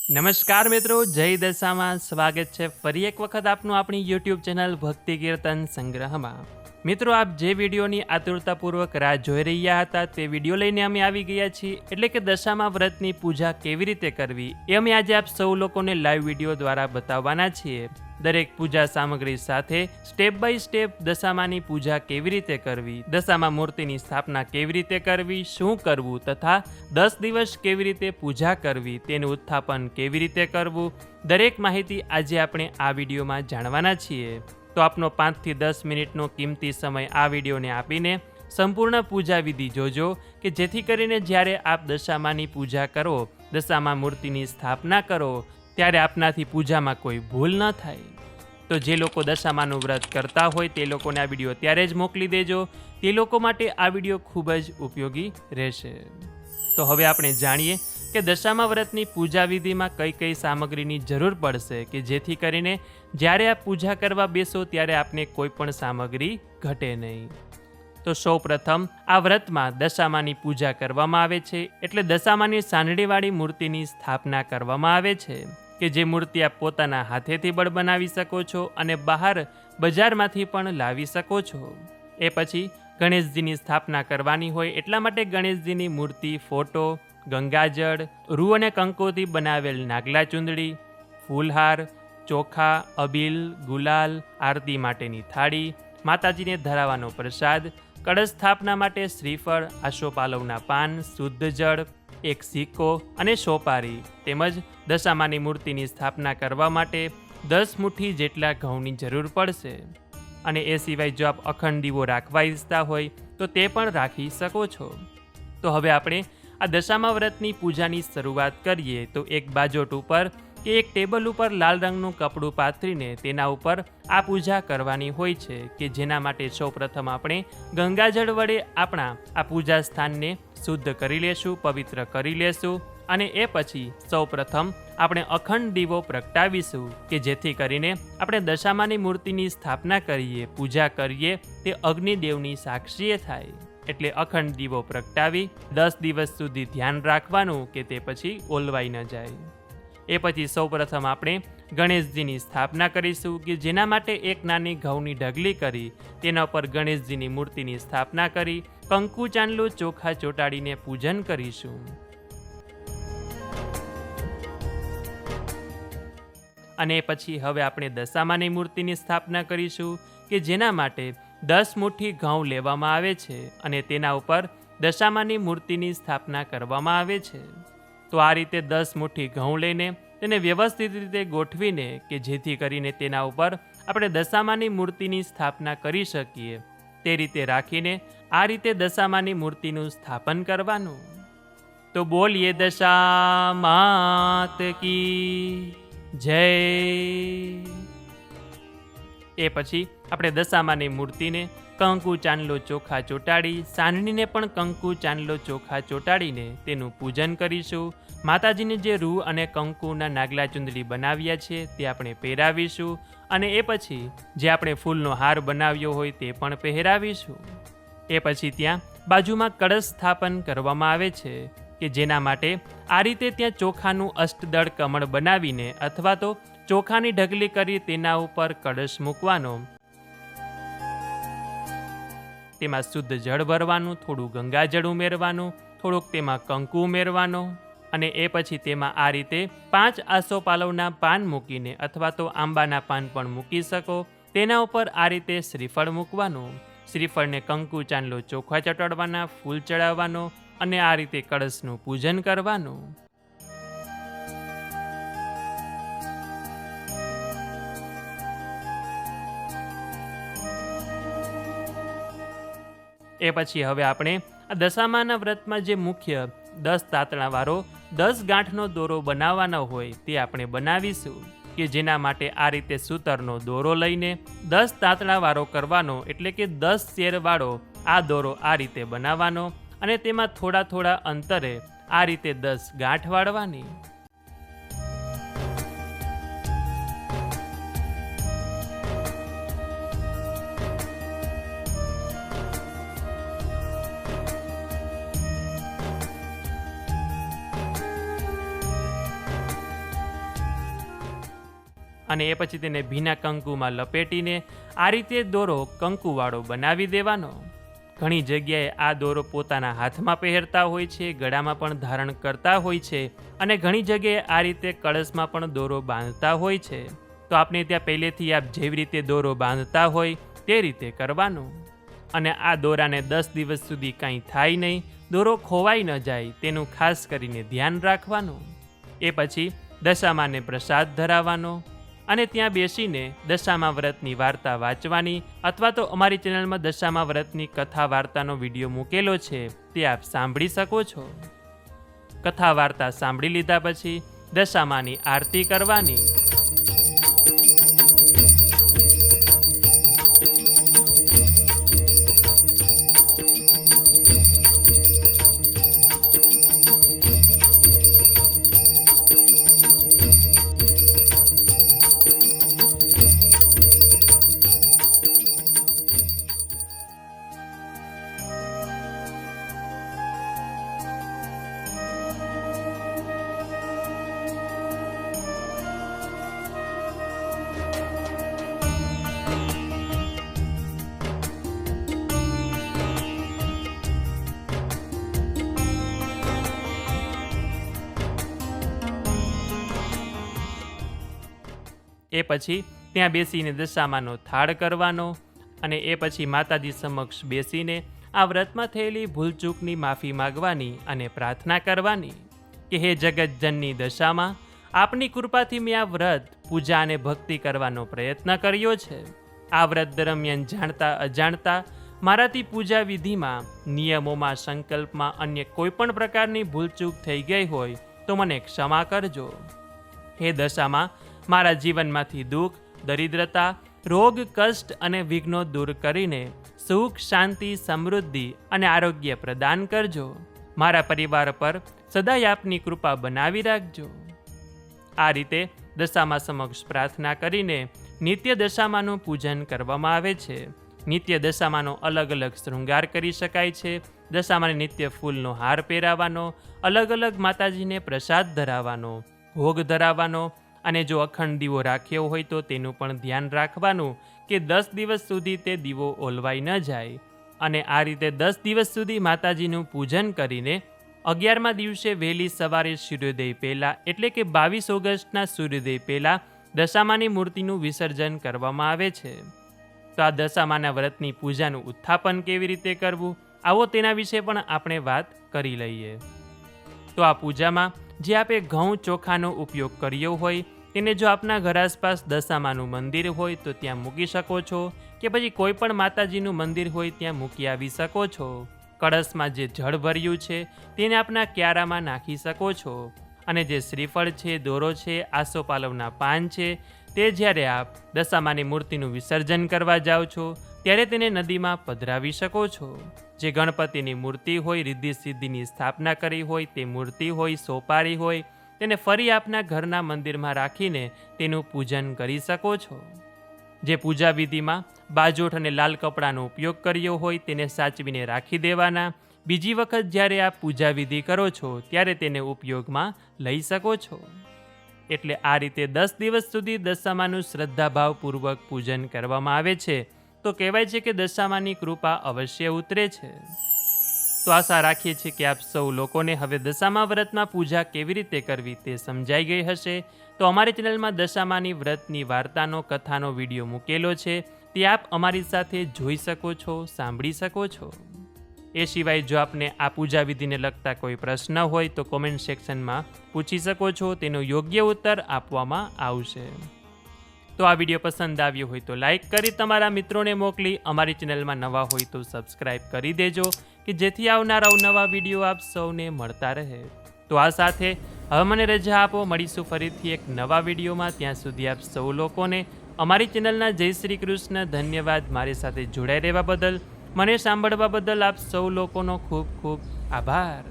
નમસ્કાર મિત્રો, જય દશામાં સ્વાગત છે ફરી એક વખત આપનું આપણી યુટ્યુબ ચેનલ ભક્તિ કીર્તન સંગ્રહમાં। મિત્રો, આપ જે વિડીયોની આતુરતાપૂર્વક રાહ જોઈ રહ્યા હતા તે વિડીયો લઈને અમે આવી ગયા છીએ, એટલે કે દશામા વ્રતની પૂજા કેવી રીતે કરવી એ અમે આજે આપ સૌ લોકોને લાઈવ વિડીયો દ્વારા બતાવવાના છીએ। દરેક પૂજા સામગ્રી સાથે સ્ટેપ બાય સ્ટેપ દશામાની પૂજા કેવી રીતે કરવી, દશામા મૂર્તિની સ્થાપના કેવી રીતે કરવી, શું કરવું તથા 10 દિવસ કેવી રીતે પૂજા કરવી, તેનું ઉત્થાપન કેવી રીતે કરવું, દરેક માહિતી આજે આપણે આ વિડીયોમાં જાણવાના છીએ। તો આપનો 5 થી 10 મિનિટનો કિંમતી સમય આ વિડીયોને આપીને સંપૂર્ણ પૂજા વિધિ જોજો કે જેથી કરીને જ્યારે આપ દશામાની પૂજા કરો, દશામા મૂર્તિની સ્થાપના કરો ત્યારે આપનાથી પૂજામાં કોઈ ભૂલ ન થાય। તો જે લોકો દશામાનું વ્રત કરતા હોય તે લોકોને આ વિડીયો ત્યારે જ મોકલી દેજો, તે લોકો માટે આ વિડીયો ખૂબ જ ઉપયોગી રહેશે। તો હવે આપણે જાણીએ કે દશામા વ્રતની પૂજા વિધિમાં કઈ કઈ સામગ્રીની જરૂર પડશે કે જેથી કરીને જ્યારે આપ પૂજા કરવા બેસો ત્યારે આપને કોઈ પણ સામગ્રી ઘટે નહીં। તો સૌ પ્રથમ આ વ્રતમાં દશામાની પૂજા કરવામાં આવે છે, એટલે દશામાની સાંઢળીવાળી મૂર્તિની સ્થાપના કરવામાં આવે છે કે જે મૂર્તિ આપ પોતાના હાથેથી પણ બનાવી શકો છો અને બહાર બજારમાંથી પણ લાવી શકો છો। એ પછી ગણેશજીની સ્થાપના કરવાની હોય એટલા માટે ગણેશજીની મૂર્તિ, ફોટો, ગંગાજળ, રૂ અને કંકોથી બનાવેલ નાગલા ચૂંદડી, ફૂલહાર, ચોખા, અબીલ, ગુલાલ, આરતી માટેની થાળી, માતાજીને ધરાવવાનો પ્રસાદ, કળશ સ્થાપના માટે શ્રીફળ, આસોપાલવના પાન, શુદ્ધ જળ, એક સિક્કો અને સોપારી, તેમજ દશામાની મૂર્તિની સ્થાપના કરવા માટે 10 મુઠ્ઠી જેટલા ઘઉંની જરૂર પડશે। અને એ સિવાય જો આપ અખંડ દીવો રાખવા ઈચ્છતા હોય તો તે પણ રાખી શકો છો। તો હવે આપણે આ દશામા વ્રતની પૂજાની શરૂઆત કરીએ। તો એક બાજોટ ઉપર કે એક ટેબલ ઉપર લાલ રંગનું કપડું પાથરીને તેના ઉપર આ પૂજા કરવાની હોય છે કે જેના માટે સૌપ્રથમ આપણે ગંગાજળ વડે આપણા આ પૂજા સ્થાનને શુદ્ધ કરી લેશું, પવિત્ર કરી લેશું અને એ પછી સૌપ્રથમ આપણે અખંડ દીવો પ્રગટાવીશું કે જેથી કરીને આપણે દશામાની મૂર્તિની સ્થાપના કરીએ, પૂજા કરીએ તે અગ્નિદેવની સાક્ષીએ થાય। એટલે અખંડ દીવો પ્રગટાવી 10 દિવસ સુધી ધ્યાન રાખવાનું કે તે પછી ઓલવાઈ ન જાય। એ પછી સૌપ્રથમ આપણે ગણેશજીની સ્થાપના કરીશું કે જેના માટે એક નાની ઘઉંની ઢગલી કરી તેના પર ગણેશજીની મૂર્તિની સ્થાપના કરી કંકુ ચાંદલો ચોખા ચોંટાડીને પૂજન કરીશું। અને પછી હવે આપણે દશામાની મૂર્તિની સ્થાપના કરીશું કે જેના માટે 10 મુઠ્ઠી ઘઉં લેવામાં આવે છે અને તેના ઉપર દશામાની મૂર્તિની સ્થાપના કરવામાં આવે છે। તો આ રીતે 10 મુઠ્ઠી ઘઉં લઈને તેને વ્યવસ્થિત રીતે ગોઠવીને કે જેથી કરીને તેના ઉપર આપણે દશામાની મૂર્તિની સ્થાપના કરી શકીએ તે રીતે રાખીને આ રીતે દશામાની મૂર્તિનું સ્થાપન કરવાનું। તો બોલીએ દશા માત કી જય। એ પછી આપણે દશામાની મૂર્તિને કંકુ ચાંદલો ચોખા ચોંટાડી, સાંઢણીને પણ કંકુ ચાંદલો ચોખા ચોંટાડીને તેનું પૂજન કરીશું। માતાજીને જે રૂ અને કંકુના નાગલા ચૂંદડી બનાવ્યા છે તે આપણે પહેરાવીશું અને એ પછી જે આપણે ફૂલનો હાર બનાવ્યો હોય તે પણ પહેરાવીશું। એ પછી ત્યાં બાજુમાં કળશ સ્થાપન કરવામાં આવે છે કે જેના માટે આ રીતે ત્યાં ચોખાનું અષ્ટદળ કમળ બનાવીને અથવા તો ચોખાની ઢગલી કરી તેના ઉપર કળશ મૂકવાનો, તેમાં શુદ્ધ જળ ભરવાનું, થોડું ગંગાજળ ઉમેરવાનું, થોડુંક તેમાં કંકુ ઉમેરવાનો અને એ પછી તેમાં આ રીતે 5 આસોપાલવના પાન મૂકીને અથવા તો આંબાના પાન પણ મૂકી શકો, તેના ઉપર આ રીતે શ્રીફળ મૂકવાનું, શ્રીફળને કંકુ ચાંદલો ચોખા ચોંટાડવાના, ફૂલ ચડાવવાનો અને આ રીતે કળશનું પૂજન કરવાનું। એ પછી હવે આપણે આ દશામાના વ્રતમાં જે મુખ્ય 10 તાતણાવાળો 10 ગાંઠનો દોરો બનાવવાનો હોય તે આપણે બનાવીશું કે જેના માટે આ રીતે સૂતરનો દોરો લઈને 10 તાતણાવાળો કરવાનો, એટલે કે 10 શેરવાળો આ દોરો આ રીતે બનાવવાનો અને તેમાં થોડા થોડા અંતરે આ રીતે 10 ગાંઠ વાળવાની। અને એ પછી તેને ભીના કંકુમાં લપેટીને આ રીતે દોરો કંકુવાળો બનાવી દેવાનો. ઘણી જગ્યાએ આ દોરો પોતાના હાથમાં પહેરતા હોય છે, ગળામાં પણ ધારણ કરતા હોય છે અને ઘણી જગ્યાએ આ રીતે કળશમાં પણ દોરો બાંધતા હોય છે. તો આપણે ત્યાં પહેલેથી આપ જેવી રીતે દોરો બાંધતા હોય તે રીતે કરવાનું. અને આ દોરાને 10 દિવસ સુધી કાંઈ થાય નહીં, દોરો ખોવાઈ ન જાય તેનું ખાસ કરીને ધ્યાન રાખવાનું. એ પછી દશામાને પ્રસાદ ધરાવવાનો અને ત્યાં બેસીને દશામા વ્રતની વાર્તા વાંચવાની, અથવા તો અમારી ચેનલમાં દશામા વ્રતની કથા વાર્તાનો વિડીયો મૂકેલો છે, તે આપ સાંભળી શકો છો. કથા વાર્તા સાંભળી લીધા પછી દશામાની આરતી કરવાની. એ પછી ત્યાં બેસીને દશામાનો થાળ કરવાનો અને એ પછી માતાજી સમક્ષ બેસીને આ વ્રતમાં થયેલી ભૂલચૂકની માફી માગવાની અને પ્રાર્થના કરવાની કે હે જગતજનની દશામાં, આપની કૃપાથી મેં આ વ્રત, પૂજા અને ભક્તિ કરવાનો પ્રયત્ન કર્યો છે. આ વ્રત દરમિયાન જાણતા અજાણતા મારાથી પૂજા વિધિમાં, નિયમોમાં, સંકલ્પમાં અન્ય કોઈ પણ પ્રકારની ભૂલચૂક થઈ ગઈ હોય તો મને ક્ષમા કરજો. હે દશામાં, મારા જીવનમાંથી દુઃખ, દરિદ્રતા, રોગ, કષ્ટ અને વિઘ્નો દૂર કરીને સુખ, શાંતિ, સમૃદ્ધિ અને આરોગ્ય પ્રદાન કરજો. મારા પરિવાર પર સદાય આપની કૃપા બનાવી રાખજો. આ રીતે દશામા સમક્ષ પ્રાર્થના કરીને નિત્ય દશામાનું પૂજન કરવામાં આવે છે. નિત્ય દશામાનો અલગ અલગ શૃંગાર કરી શકાય છે. દશામાને નિત્ય ફૂલનો હાર પહેરાવાનો, અલગ અલગ માતાજીને પ્રસાદ ધરાવવાનો, ભોગ ધરાવવાનો અને જો અખંડ દીવો રાખ્યો હોય તો તેનું પણ ધ્યાન રાખવાનું કે 10 દિવસ સુધી તે દીવો ઓલવાઈ ન જાય. અને આ રીતે 10 દિવસ સુધી માતાજીનું પૂજન કરીને 11મા દિવસે વહેલી સવારે સૂર્યોદય પહેલાં, એટલે કે 22 ઓગસ્ટના સૂર્યોદય પહેલાં દશામાની મૂર્તિનું વિસર્જન કરવામાં આવે છે. તો આ દશામાના વ્રતની પૂજાનું ઉત્થાપન કેવી રીતે કરવું, આવો તેના વિશે પણ આપણે વાત કરી લઈએ. તો આ પૂજામાં જે આપે ઘઉં ચોખાનો ઉપયોગ કર્યો હોય તેને જો આપના ઘર આસપાસ દશામાનું મંદિર હોય તો ત્યાં મૂકી શકો છો, કે પછી કોઈ પણ માતાજીનું મંદિર હોય ત્યાં મૂકી આવી શકો છો. કળશમાં જે જળ ભર્યું છે તેને આપના ક્યારામાં નાખી શકો છો. અને જે શ્રીફળ છે, દોરો છે, આસોપાલવના પાન છે, તે જ્યારે આપ દશામાની મૂર્તિનું વિસર્જન કરવા જાઓ છો ત્યારે તેને નદીમાં પધરાવી શકો છો. જે ગણપતિની મૂર્તિ હોય, રિદ્ધિ સિદ્ધિની સ્થાપના કરી હોય તે મૂર્તિ હોય, સોપારી હોય, તેને ફરી આપના ઘરના મંદિરમાં રાખીને તેનું પૂજન કરી શકો છો. જે પૂજા વિધિમાં બાજોઠ અને લાલ કપડાનો ઉપયોગ કર્યો હોય તેને સાચવીને રાખી દેવાના. બીજી વખત જ્યારે આપ પૂજા વિધિ કરો છો ત્યારે તેને ઉપયોગમાં લઈ શકો છો. એટલે આ રીતે 10 દિવસ સુધી દશામાનું શ્રદ્ધાભાવપૂર્વક પૂજન કરવામાં આવે છે. તો કહેવાય છે કે દશામાની કૃપા અવશ્ય ઉતરે છે. તો આશા રાખીએ છીએ કે આપ સૌ લોકોને હવે દશામા વ્રતમાં પૂજા કેવી રીતે કરવી તે સમજાઈ ગઈ હશે. તો અમારી ચેનલમાં દશામાની વ્રતની વાર્તાનો, કથાનો વિડીયો મૂકેલો છે, તે આપ અમારી સાથે જોઈ શકો છો, સાંભળી શકો છો. એ સિવાય જો આપને આ પૂજા વિધિને લગતા કોઈ પ્રશ્ન હોય તો કોમેન્ટ સેક્શનમાં પૂછી શકો છો, તેનો યોગ્ય ઉત્તર આપવામાં આવશે. તો આ વિડીયો પસંદ આવ્યો હોય તો લાઈક કરી તમારા મિત્રોને મોકલી, અમારી ચેનલમાં નવા હોય તો સબસ્ક્રાઈબ કરી દેજો કે જેથી આવનારા નવા વિડીયો આપ સૌને મળતા રહે. તો આ સાથે હવે મને રજા આપો, મળીશું ફરીથી એક નવા વિડીયોમાં. ત્યાં સુધી આપ સૌ લોકોને અમારી ચેનલના જય શ્રી કૃષ્ણ. ધન્યવાદ મારી સાથે જોડાઈ રહેવા બદલ, મને સાંભળવા બદલ આપ સૌ લોકોનો ખૂબ ખૂબ આભાર.